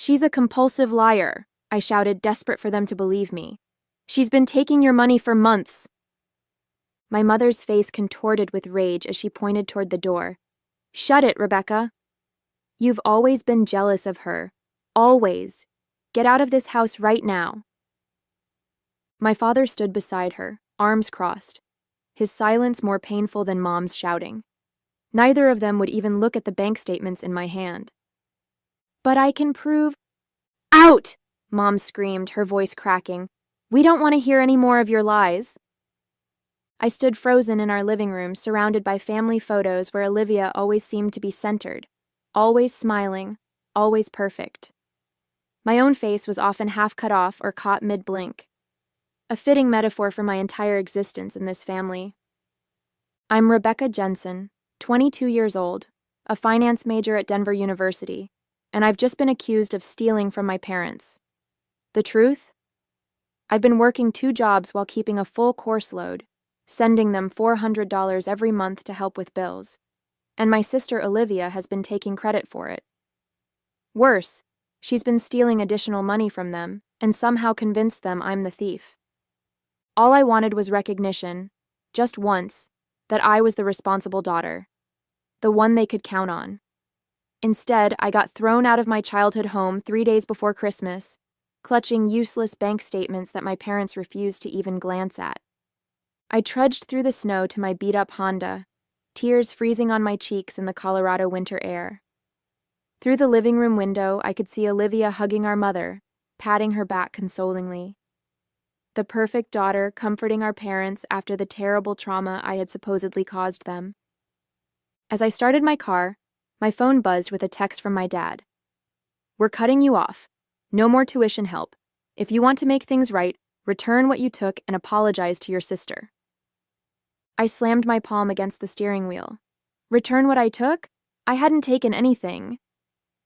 "She's a compulsive liar," I shouted, desperate for them to believe me. "She's been taking your money for months." My mother's face contorted with rage as she pointed toward the door. "Shut it, Rebecca. You've always been jealous of her. Always. Get out of this house right now." My father stood beside her, arms crossed, his silence more painful than Mom's shouting. Neither of them would even look at the bank statements in my hand. "But I can prove—" "Out!" Mom screamed, her voice cracking. "We don't want to hear any more of your lies." I stood frozen in our living room, surrounded by family photos where Olivia always seemed to be centered, always smiling, always perfect. My own face was often half cut off or caught mid-blink. A fitting metaphor for my entire existence in this family. I'm Rebecca Jensen, 22 years old, a finance major at Denver University, and I've just been accused of stealing from my parents. The truth? I've been working 2 jobs while keeping a full course load, sending them $400 every month to help with bills, and my sister Olivia has been taking credit for it. Worse, she's been stealing additional money from them and somehow convinced them I'm the thief. All I wanted was recognition, just once, that I was the responsible daughter, the one they could count on. Instead, I got thrown out of my childhood home 3 days before Christmas, clutching useless bank statements that my parents refused to even glance at. I trudged through the snow to my beat-up Honda, tears freezing on my cheeks in the Colorado winter air. Through the living room window, I could see Olivia hugging our mother, patting her back consolingly. The perfect daughter comforting our parents after the terrible trauma I had supposedly caused them. As I started my car, my phone buzzed with a text from my dad. "We're cutting you off. No more tuition help. If you want to make things right, return what you took and apologize to your sister." I slammed my palm against the steering wheel. Return what I took? I hadn't taken anything.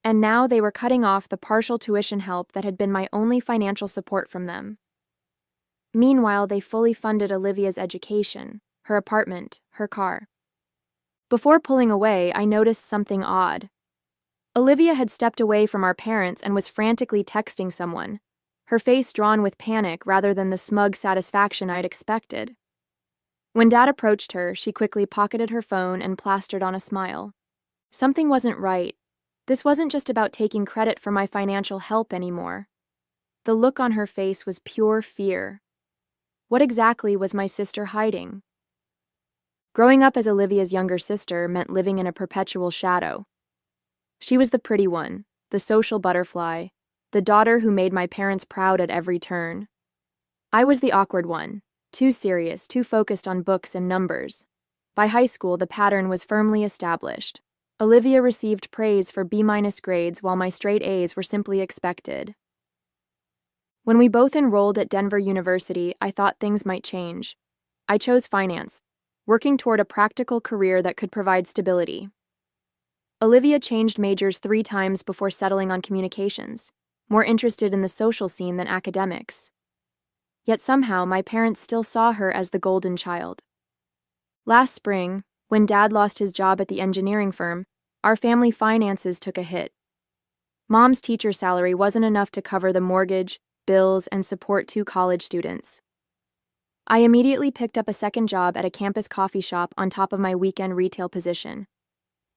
And now they were cutting off the partial tuition help that had been my only financial support from them. Meanwhile, they fully funded Olivia's education, her apartment, her car. Before pulling away, I noticed something odd. Olivia had stepped away from our parents and was frantically texting someone, her face drawn with panic rather than the smug satisfaction I'd expected. When Dad approached her, she quickly pocketed her phone and plastered on a smile. Something wasn't right. This wasn't just about taking credit for my financial help anymore. The look on her face was pure fear. What exactly was my sister hiding? Growing up as Olivia's younger sister meant living in a perpetual shadow. She was the pretty one, the social butterfly, the daughter who made my parents proud at every turn. I was the awkward one, too serious, too focused on books and numbers. By high school, the pattern was firmly established. Olivia received praise for B- grades while my straight A's were simply expected. When we both enrolled at Denver University, I thought things might change. I chose finance, working toward a practical career that could provide stability. Olivia changed majors 3 times before settling on communications, more interested in the social scene than academics. Yet somehow, my parents still saw her as the golden child. Last spring, when Dad lost his job at the engineering firm, our family finances took a hit. Mom's teacher salary wasn't enough to cover the mortgage, bills, and support 2 college students. I immediately picked up a second job at a campus coffee shop on top of my weekend retail position.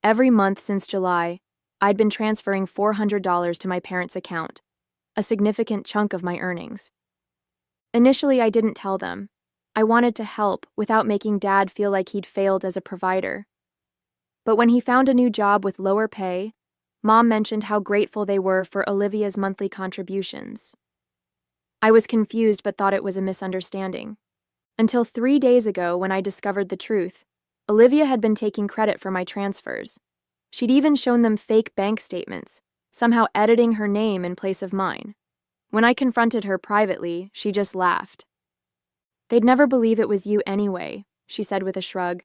Every month since July, I'd been transferring $400 to my parents' account, a significant chunk of my earnings. Initially, I didn't tell them. I wanted to help without making Dad feel like he'd failed as a provider. But when he found a new job with lower pay, Mom mentioned how grateful they were for Olivia's monthly contributions. I was confused but thought it was a misunderstanding. Until 3 days ago when I discovered the truth, Olivia had been taking credit for my transfers. She'd even shown them fake bank statements, somehow editing her name in place of mine. When I confronted her privately, she just laughed. "They'd never believe it was you anyway," she said with a shrug.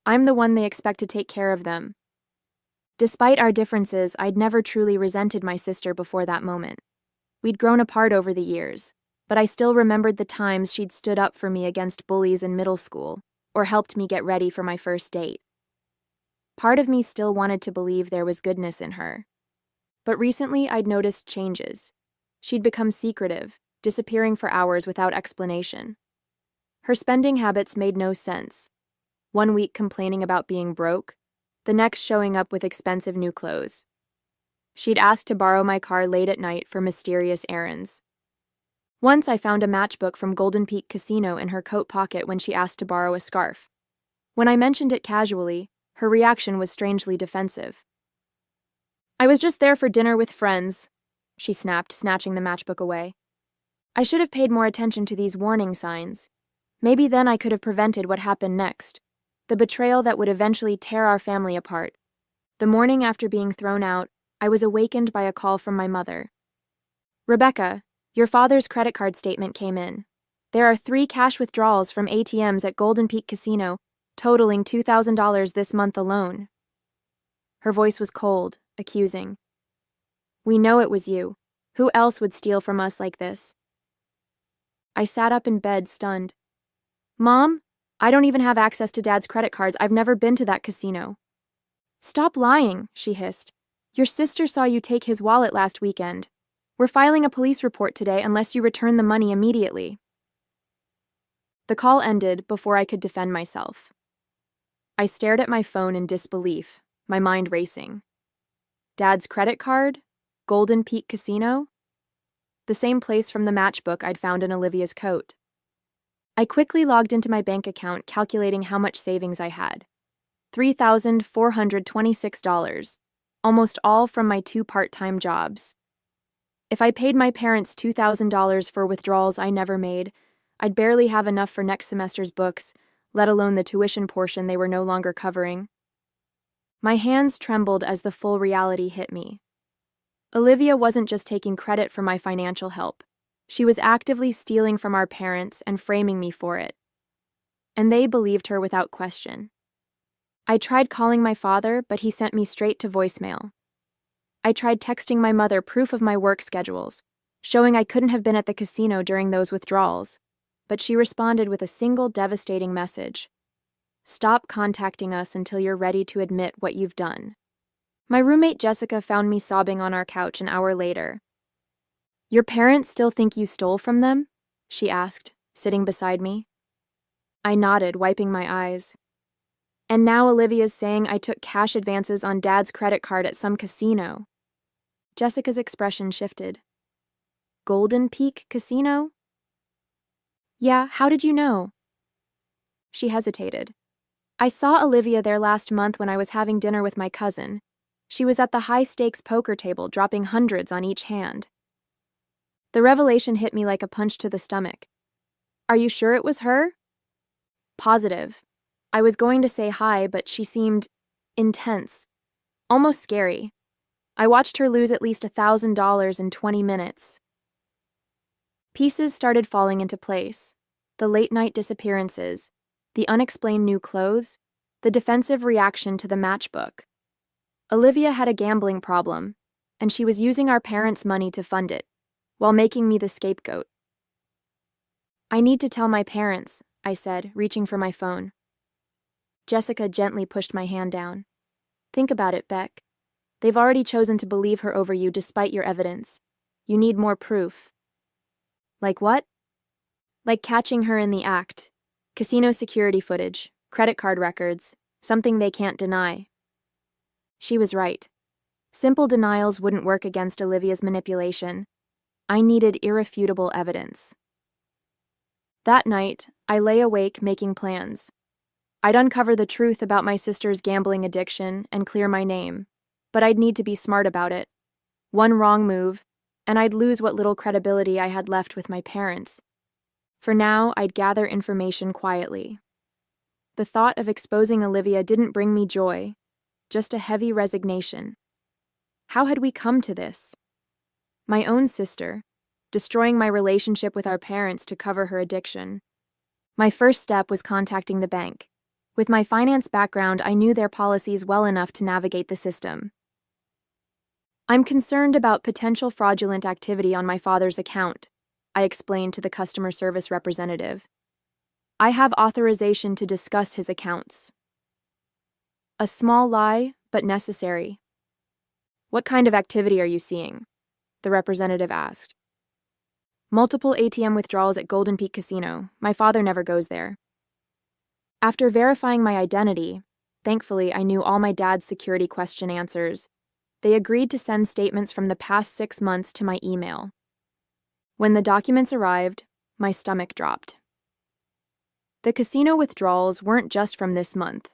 "I'm the one they expect to take care of them." Despite our differences, I'd never truly resented my sister before that moment. We'd grown apart over the years, but I still remembered the times she'd stood up for me against bullies in middle school, or helped me get ready for my first date. Part of me still wanted to believe there was goodness in her. But recently I'd noticed changes. She'd become secretive, disappearing for hours without explanation. Her spending habits made no sense. One week complaining about being broke, the next showing up with expensive new clothes. She'd asked to borrow my car late at night for mysterious errands. Once I found a matchbook from Golden Peak Casino in her coat pocket when she asked to borrow a scarf. When I mentioned it casually, her reaction was strangely defensive. "I was just there for dinner with friends," she snapped, snatching the matchbook away. "I should have paid more attention to these warning signs. Maybe then I could have prevented what happened next, the betrayal that would eventually tear our family apart." The morning after being thrown out, I was awakened by a call from my mother. "Rebecca, your father's credit card statement came in. There are 3 cash withdrawals from ATMs at Golden Peak Casino, totaling $2,000 this month alone." Her voice was cold, accusing. "We know it was you. Who else would steal from us like this?" I sat up in bed, stunned. "Mom, I don't even have access to Dad's credit cards. I've never been to that casino." "Stop lying," she hissed. "Your sister saw you take his wallet last weekend. We're filing a police report today unless you return the money immediately." The call ended before I could defend myself. I stared at my phone in disbelief, my mind racing. Dad's credit card? Golden Peak Casino? The same place from the matchbook I'd found in Olivia's coat. I quickly logged into my bank account, calculating how much savings I had. $3,426, almost all from my 2 part-time jobs. If I paid my parents $2,000 for withdrawals I never made, I'd barely have enough for next semester's books, let alone the tuition portion they were no longer covering. My hands trembled as the full reality hit me. Olivia wasn't just taking credit for my financial help. She was actively stealing from our parents and framing me for it. And they believed her without question. I tried calling my father, but he sent me straight to voicemail. I tried texting my mother proof of my work schedules, showing I couldn't have been at the casino during those withdrawals, but she responded with a single devastating message. "Stop contacting us until you're ready to admit what you've done." My roommate Jessica found me sobbing on our couch an hour later. "Your parents still think you stole from them?" she asked, sitting beside me. I nodded, wiping my eyes. "And now Olivia's saying I took cash advances on Dad's credit card at some casino." Jessica's expression shifted. "Golden Peak Casino?" "Yeah, how did you know?" She hesitated. "I saw Olivia there last month when I was having dinner with my cousin. She was at the high-stakes poker table, dropping hundreds on each hand." The revelation hit me like a punch to the stomach. "Are you sure it was her?" "Positive." I was going to say hi, but she seemed intense, almost scary. I watched her lose at least $1,000 in 20 minutes. Pieces started falling into place. The late-night disappearances, the unexplained new clothes, the defensive reaction to the matchbook. Olivia had a gambling problem, and she was using our parents' money to fund it, while making me the scapegoat. "I need to tell my parents," I said, reaching for my phone. Jessica gently pushed my hand down. "Think about it, Beck. They've already chosen to believe her over you despite your evidence. You need more proof." "Like what?" "Like catching her in the act. Casino security footage, credit card records, something they can't deny." She was right. Simple denials wouldn't work against Olivia's manipulation. I needed irrefutable evidence. That night, I lay awake making plans. I'd uncover the truth about my sister's gambling addiction and clear my name, but I'd need to be smart about it. One wrong move, and I'd lose what little credibility I had left with my parents. For now, I'd gather information quietly. The thought of exposing Olivia didn't bring me joy, just a heavy resignation. How had we come to this? My own sister, destroying my relationship with our parents to cover her addiction. My first step was contacting the bank. With my finance background, I knew their policies well enough to navigate the system. "I'm concerned about potential fraudulent activity on my father's account," I explained to the customer service representative. "I have authorization to discuss his accounts." A small lie, but necessary. What kind of activity are you seeing? The representative asked. Multiple ATM withdrawals at Golden Peak Casino. My father never goes there. After verifying my identity, thankfully I knew all my dad's security question answers, they agreed to send statements from the past 6 months to my email. When the documents arrived, my stomach dropped. The casino withdrawals weren't just from this month.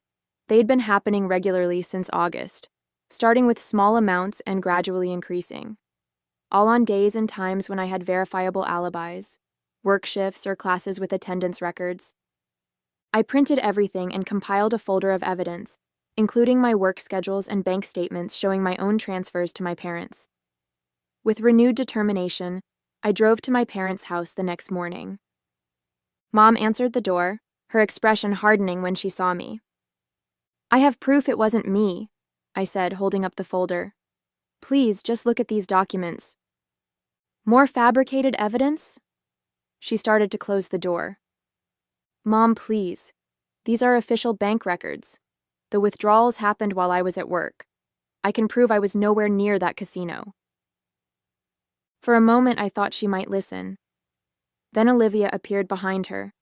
They'd been happening regularly since August, starting with small amounts and gradually increasing, all on days and times when I had verifiable alibis, work shifts, or classes with attendance records. I printed everything and compiled a folder of evidence, including my work schedules and bank statements showing my own transfers to my parents. With renewed determination, I drove to my parents' house the next morning. Mom answered the door, her expression hardening when she saw me. I have proof it wasn't me, I said, holding up the folder. Please, just look at these documents. More fabricated evidence? She started to close the door. Mom, please. These are official bank records. The withdrawals happened while I was at work. I can prove I was nowhere near that casino. For a moment, I thought she might listen. Then Olivia appeared behind her.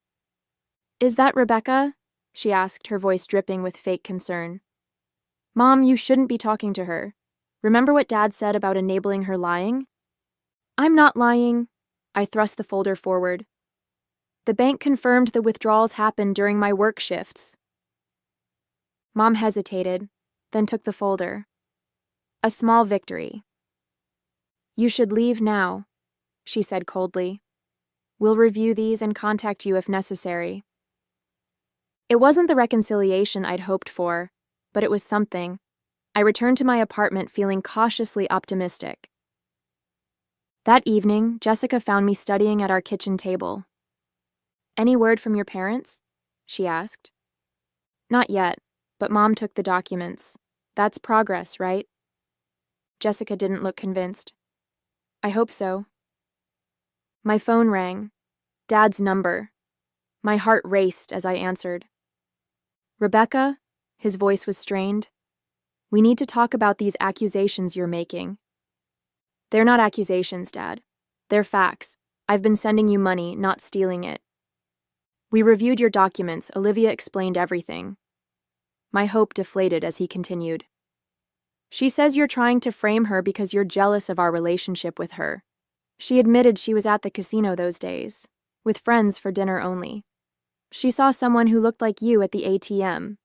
Is that Rebecca? She asked, her voice dripping with fake concern. Mom, you shouldn't be talking to her. Remember what Dad said about enabling her lying? I'm not lying. I thrust the folder forward. The bank confirmed the withdrawals happened during my work shifts. Mom hesitated, then took the folder. A small victory. You should leave now, she said coldly. We'll review these and contact you if necessary. It wasn't the reconciliation I'd hoped for, but it was something. I returned to my apartment feeling cautiously optimistic. That evening, Jessica found me studying at our kitchen table. Any word from your parents? She asked. Not yet, but Mom took the documents. That's progress, right? Jessica didn't look convinced. I hope so. My phone rang. Dad's number. My heart raced as I answered. Rebecca? His voice was strained. We need to talk about these accusations you're making. They're not accusations, Dad. They're facts. I've been sending you money, not stealing it. We reviewed your documents. Olivia explained everything. My hope deflated as he continued. She says you're trying to frame her because you're jealous of our relationship with her. She admitted she was at the casino those days, with friends for dinner only. She saw someone who looked like you at the ATM.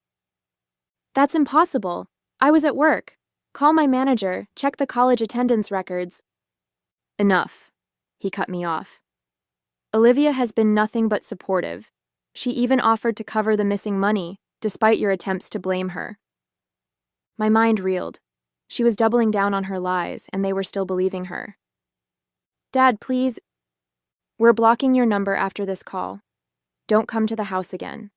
That's impossible. I was at work. Call my manager, check the college attendance records. Enough. He cut me off. Olivia has been nothing but supportive. She even offered to cover the missing money, despite your attempts to blame her. My mind reeled. She was doubling down on her lies, and they were still believing her. Dad, please. We're blocking your number after this call. Don't come to the house again.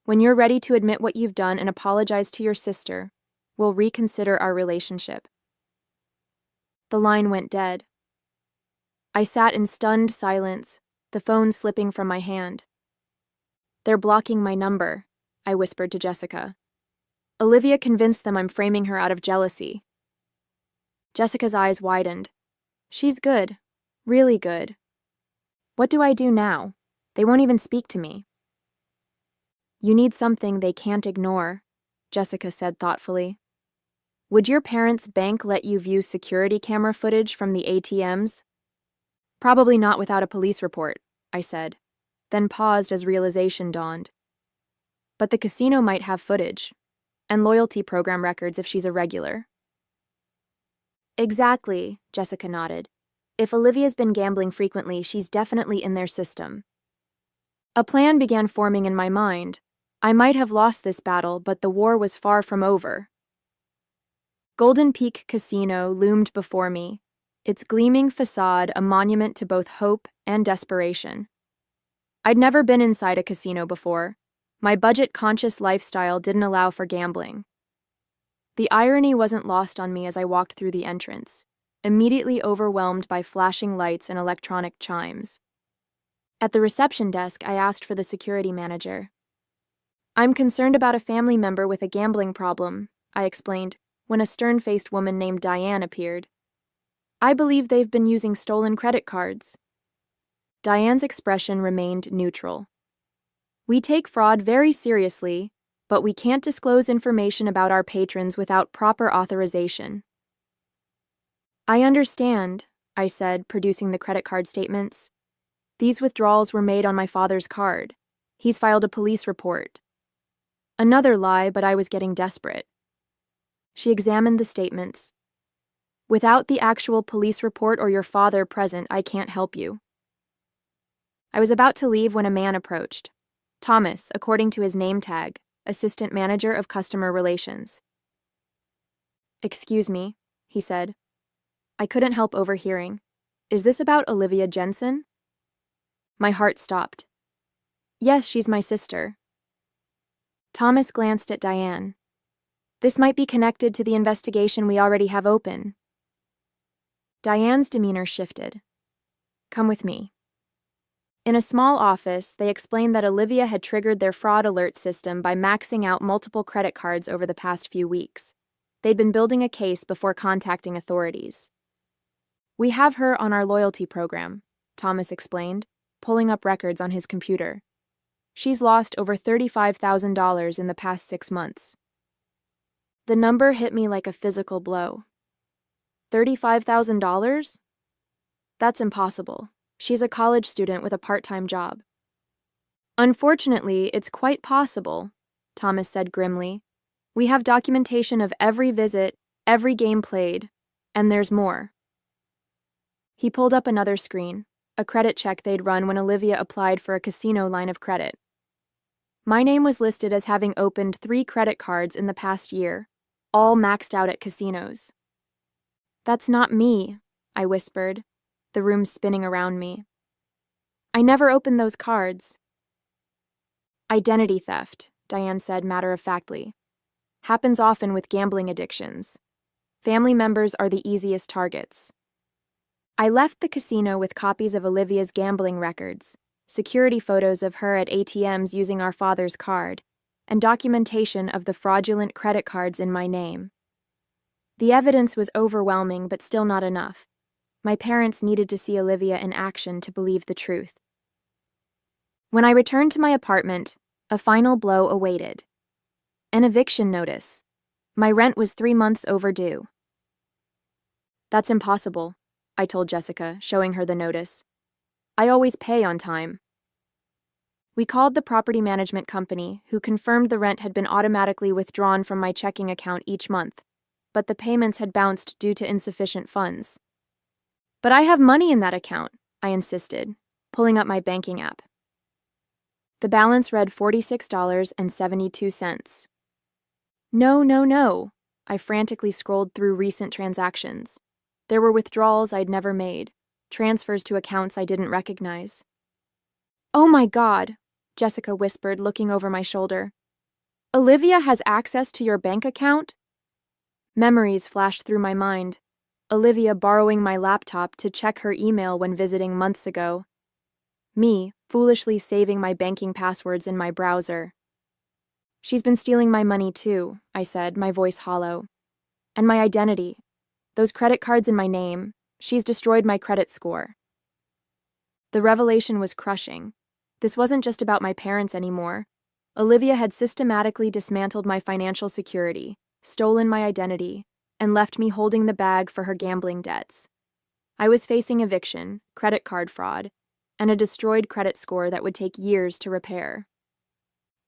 When you're ready to admit what you've done and apologize to your sister, we'll reconsider our relationship. The line went dead. I sat in stunned silence, the phone slipping from my hand. They're blocking my number, I whispered to Jessica. Olivia convinced them I'm framing her out of jealousy. Jessica's eyes widened. She's good, really good. What do I do now? They won't even speak to me. You need something they can't ignore, Jessica said thoughtfully. Would your parents' bank let you view security camera footage from the ATMs? Probably not without a police report, I said, then paused as realization dawned. But the casino might have footage, and loyalty program records if she's a regular. Exactly, Jessica nodded. If Olivia's been gambling frequently, she's definitely in their system. A plan began forming in my mind. I might have lost this battle, but the war was far from over. Golden Peak Casino loomed before me, its gleaming facade a monument to both hope and desperation. I'd never been inside a casino before. My budget-conscious lifestyle didn't allow for gambling. The irony wasn't lost on me as I walked through the entrance, immediately overwhelmed by flashing lights and electronic chimes. At the reception desk, I asked for the security manager. I'm concerned about a family member with a gambling problem, I explained. when a stern-faced woman named Diane appeared. "I believe they've been using stolen credit cards." Diane's expression remained neutral. "We take fraud very seriously, but we can't disclose information about our patrons without proper authorization." "I understand," I said, producing the credit card statements. "These withdrawals were made on my father's card. He's filed a police report." Another lie, but I was getting desperate. She examined the statements. "Without the actual police report or your father present, I can't help you." I was about to leave when a man approached. Thomas, according to his name tag, Assistant Manager of Customer Relations. "Excuse me," he said. I couldn't help overhearing. "Is this about Olivia Jensen?" My heart stopped. "Yes, she's my sister." Thomas glanced at Diane. "This might be connected to the investigation we already have open." Diane's demeanor shifted. "Come with me." In a small office, they explained that Olivia had triggered their fraud alert system by maxing out multiple credit cards over the past few weeks. They'd been building a case before contacting authorities. "We have her on our loyalty program," Thomas explained, pulling up records on his computer. "She's lost over $35,000 in the past 6 months." The number hit me like a physical blow. $35,000? That's impossible. She's a college student with a part-time job. "Unfortunately, it's quite possible," Thomas said grimly. "We have documentation of every visit, every game played, and there's more." He pulled up another screen, a credit check they'd run when Olivia applied for a casino line of credit. My name was listed as having opened 3 credit cards in the past year, all maxed out at casinos. "That's not me," I whispered, the room spinning around me. "I never opened those cards." "Identity theft," Diane said matter-of-factly. "Happens often with gambling addictions. Family members are the easiest targets." I left the casino with copies of Olivia's gambling records, security photos of her at ATMs using our father's card, and documentation of the fraudulent credit cards in my name. The evidence was overwhelming, but still not enough. My parents needed to see Olivia in action to believe the truth. When I returned to my apartment, a final blow awaited. An eviction notice. My rent was 3 months overdue. "That's impossible," I told Jessica, showing her the notice. "I always pay on time." We called the property management company, who confirmed the rent had been automatically withdrawn from my checking account each month, but the payments had bounced due to insufficient funds. "But I have money in that account," I insisted, pulling up my banking app. The balance read $46.72. No. I frantically scrolled through recent transactions. There were withdrawals I'd never made, transfers to accounts I didn't recognize. "Oh my God," Jessica whispered, looking over my shoulder. "Olivia has access to your bank account?" Memories flashed through my mind. Olivia borrowing my laptop to check her email when visiting months ago. Me, foolishly saving my banking passwords in my browser. "She's been stealing my money too," I said, my voice hollow. "And my identity. Those credit cards in my name. She's destroyed my credit score." The revelation was crushing. This wasn't just about my parents anymore. Olivia had systematically dismantled my financial security, stolen my identity, and left me holding the bag for her gambling debts. I was facing eviction, credit card fraud, and a destroyed credit score that would take years to repair.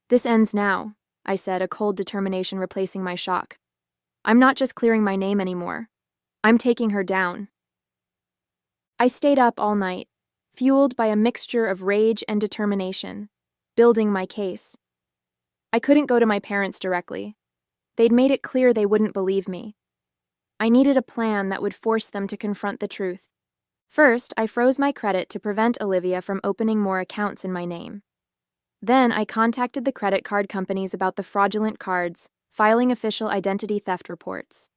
"This ends now," I said, a cold determination replacing my shock. "I'm not just clearing my name anymore. I'm taking her down." I stayed up all night, fueled by a mixture of rage and determination, building my case. I couldn't go to my parents directly. They'd made it clear they wouldn't believe me. I needed a plan that would force them to confront the truth. First, I froze my credit to prevent Olivia from opening more accounts in my name. Then I contacted the credit card companies about the fraudulent cards, filing official identity theft reports.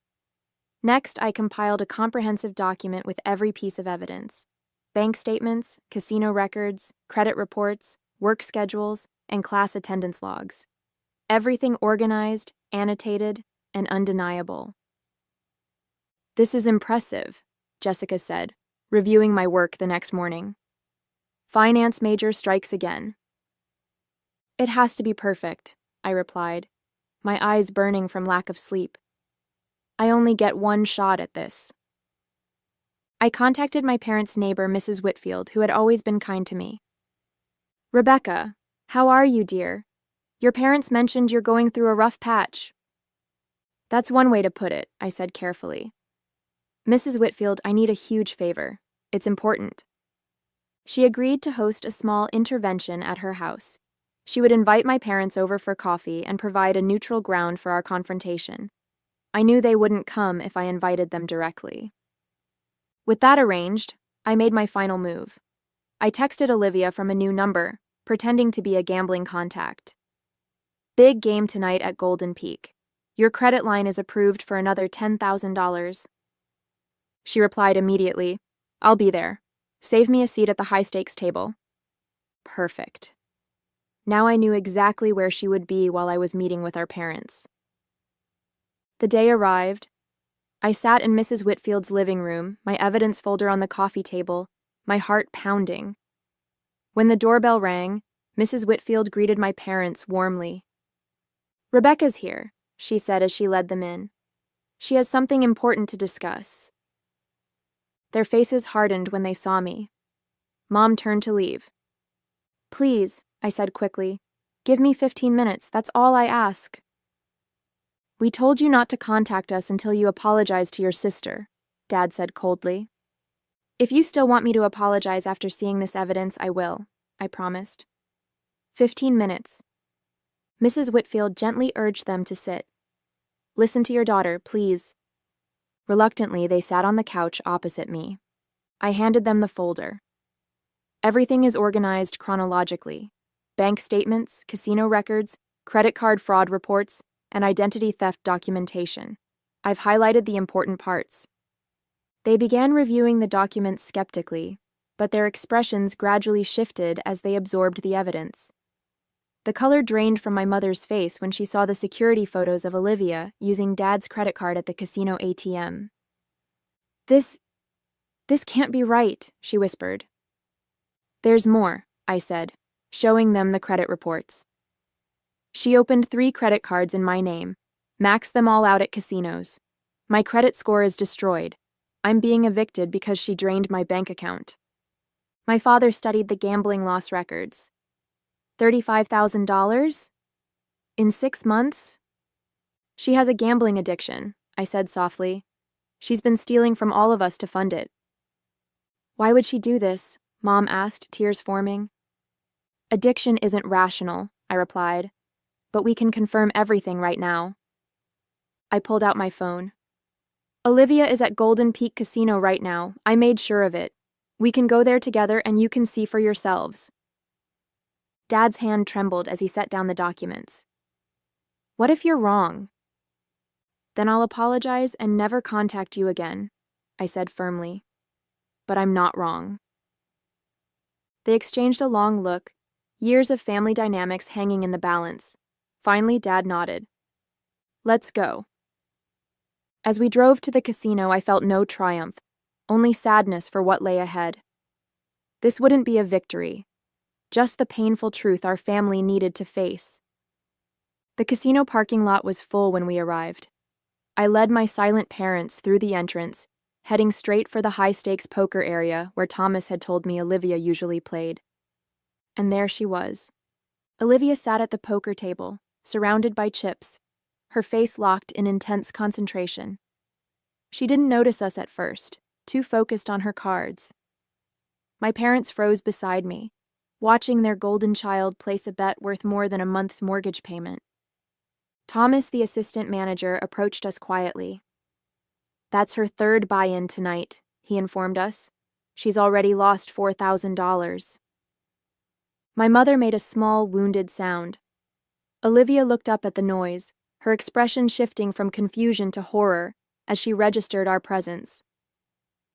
Next, I compiled a comprehensive document with every piece of evidence: bank statements, casino records, credit reports, work schedules, and class attendance logs. Everything organized, annotated, and undeniable. This is impressive, Jessica said, reviewing my work the next morning. Finance major strikes again. It has to be perfect, I replied, my eyes burning from lack of sleep. I only get one shot at this. I contacted my parents' neighbor, Mrs. Whitfield, who had always been kind to me. Rebecca, how are you, dear? Your parents mentioned you're going through a rough patch. That's one way to put it, I said carefully. Mrs. Whitfield, I need a huge favor. It's important. She agreed to host a small intervention at her house. She would invite my parents over for coffee and provide a neutral ground for our confrontation. I knew they wouldn't come if I invited them directly. With that arranged, I made my final move. I texted Olivia from a new number, pretending to be a gambling contact. Big game tonight at Golden Peak. Your credit line is approved for another $10,000. She replied immediately, I'll be there. Save me a seat at the high-stakes table. Perfect. Now I knew exactly where she would be while I was meeting with our parents. The day arrived. I sat in Mrs. Whitfield's living room, my evidence folder on the coffee table, my heart pounding. When the doorbell rang, Mrs. Whitfield greeted my parents warmly. Rebecca's here, she said as she led them in. She has something important to discuss. Their faces hardened when they saw me. Mom turned to leave. Please, I said quickly, give me 15 minutes, that's all I ask. We told you not to contact us until you apologize to your sister, Dad said coldly. If you still want me to apologize after seeing this evidence, I will, I promised. 15 minutes. Mrs. Whitfield gently urged them to sit. Listen to your daughter, please. Reluctantly, they sat on the couch opposite me. I handed them the folder. Everything is organized chronologically. Bank statements, casino records, credit card fraud reports, and identity theft documentation. I've highlighted the important parts. They began reviewing the documents skeptically, but their expressions gradually shifted as they absorbed the evidence. The color drained from my mother's face when she saw the security photos of Olivia using Dad's credit card at the casino ATM. This can't be right, she whispered. There's more, I said, showing them the credit reports. She opened 3 credit cards in my name, maxed them all out at casinos. My credit score is destroyed. I'm being evicted because she drained my bank account. My father studied the gambling loss records. $35,000? In 6 months? She has a gambling addiction, I said softly. She's been stealing from all of us to fund it. Why would she do this? Mom asked, tears forming. Addiction isn't rational, I replied, but we can confirm everything right now. I pulled out my phone. Olivia is at Golden Peak Casino right now. I made sure of it. We can go there together and you can see for yourselves. Dad's hand trembled as he set down the documents. What if you're wrong? Then I'll apologize and never contact you again, I said firmly. But I'm not wrong. They exchanged a long look, years of family dynamics hanging in the balance. Finally, Dad nodded. Let's go. As we drove to the casino, I felt no triumph, only sadness for what lay ahead. This wouldn't be a victory, just the painful truth our family needed to face. The casino parking lot was full when we arrived. I led my silent parents through the entrance, heading straight for the high-stakes poker area where Thomas had told me Olivia usually played. And there she was. Olivia sat at the poker table, surrounded by chips, her face locked in intense concentration. She didn't notice us at first, too focused on her cards. My parents froze beside me, watching their golden child place a bet worth more than a month's mortgage payment. Thomas, the assistant manager, approached us quietly. That's her 3rd buy-in tonight, he informed us. She's already lost $4,000. My mother made a small, wounded sound. Olivia looked up at the noise, her expression shifting from confusion to horror as she registered our presence.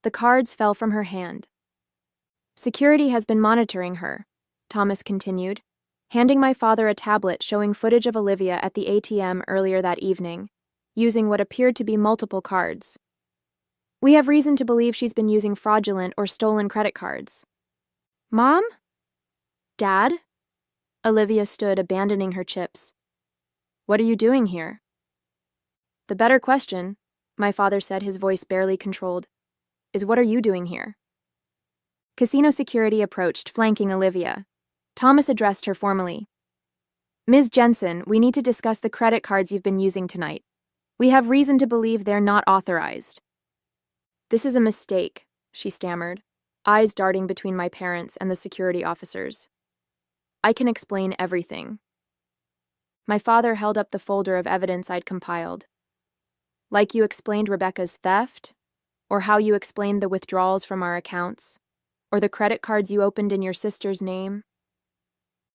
The cards fell from her hand. Security has been monitoring her, Thomas continued, handing my father a tablet showing footage of Olivia at the ATM earlier that evening, using what appeared to be multiple cards. We have reason to believe she's been using fraudulent or stolen credit cards. Mom? Dad? Olivia stood, abandoning her chips. What are you doing here? The better question, my father said, his voice barely controlled, is what are you doing here? Casino security approached, flanking Olivia. Thomas addressed her formally. Ms. Jensen, we need to discuss the credit cards you've been using tonight. We have reason to believe they're not authorized. This is a mistake, she stammered, eyes darting between my parents and the security officers. I can explain everything. My father held up the folder of evidence I'd compiled. Like you explained Rebecca's theft, or how you explained the withdrawals from our accounts, or the credit cards you opened in your sister's name.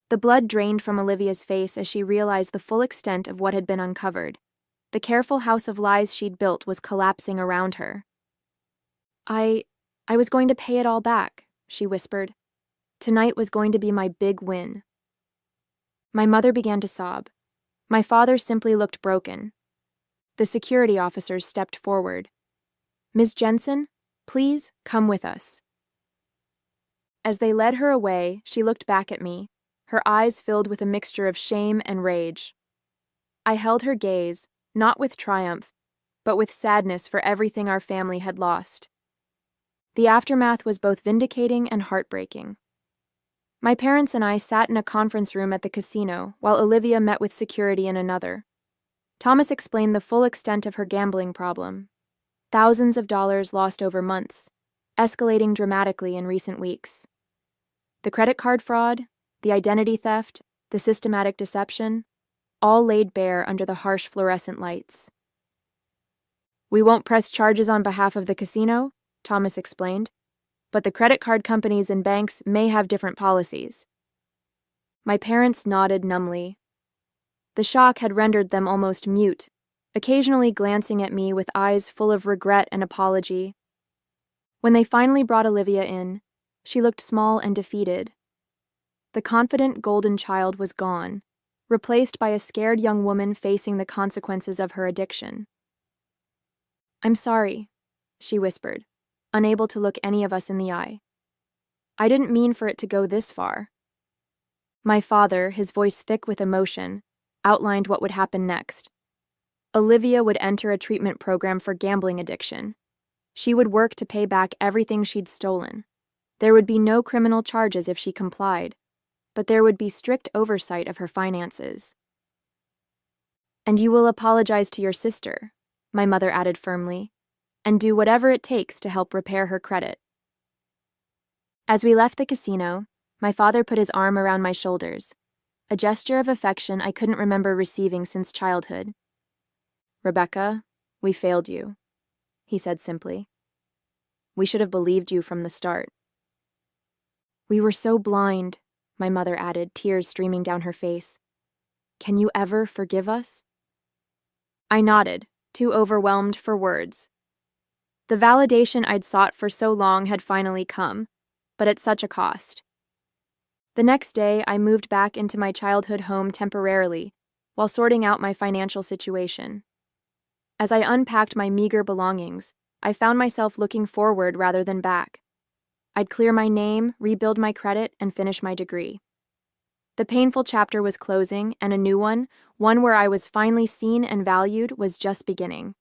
The blood drained from Olivia's face as she realized the full extent of what had been uncovered. The careful house of lies she'd built was collapsing around her. I was going to pay it all back, she whispered. Tonight was going to be my big win. My mother began to sob. My father simply looked broken. The security officers stepped forward. Ms. Jensen, please come with us. As they led her away, she looked back at me, her eyes filled with a mixture of shame and rage. I held her gaze, not with triumph, but with sadness for everything our family had lost. The aftermath was both vindicating and heartbreaking. My parents and I sat in a conference room at the casino while Olivia met with security in another. Thomas explained the full extent of her gambling problem. Thousands of dollars lost over months, escalating dramatically in recent weeks. The credit card fraud, the identity theft, the systematic deception, all laid bare under the harsh fluorescent lights. We won't press charges on behalf of the casino, Thomas explained, but the credit card companies and banks may have different policies. My parents nodded numbly. The shock had rendered them almost mute, occasionally glancing at me with eyes full of regret and apology. When they finally brought Olivia in, she looked small and defeated. The confident golden child was gone, replaced by a scared young woman facing the consequences of her addiction. I'm sorry, she whispered, unable to look any of us in the eye. I didn't mean for it to go this far. My father, his voice thick with emotion, outlined what would happen next. Olivia would enter a treatment program for gambling addiction. She would work to pay back everything she'd stolen. There would be no criminal charges if she complied, but there would be strict oversight of her finances. And you will apologize to your sister, my mother added firmly, and do whatever it takes to help repair her credit. As we left the casino, my father put his arm around my shoulders, a gesture of affection I couldn't remember receiving since childhood. Rebecca, we failed you, he said simply. We should have believed you from the start. We were so blind, my mother added, tears streaming down her face. Can you ever forgive us? I nodded, too overwhelmed for words. The validation I'd sought for so long had finally come, but at such a cost. The next day, I moved back into my childhood home temporarily, while sorting out my financial situation. As I unpacked my meager belongings, I found myself looking forward rather than back. I'd clear my name, rebuild my credit, and finish my degree. The painful chapter was closing, and a new one where I was finally seen and valued, was just beginning.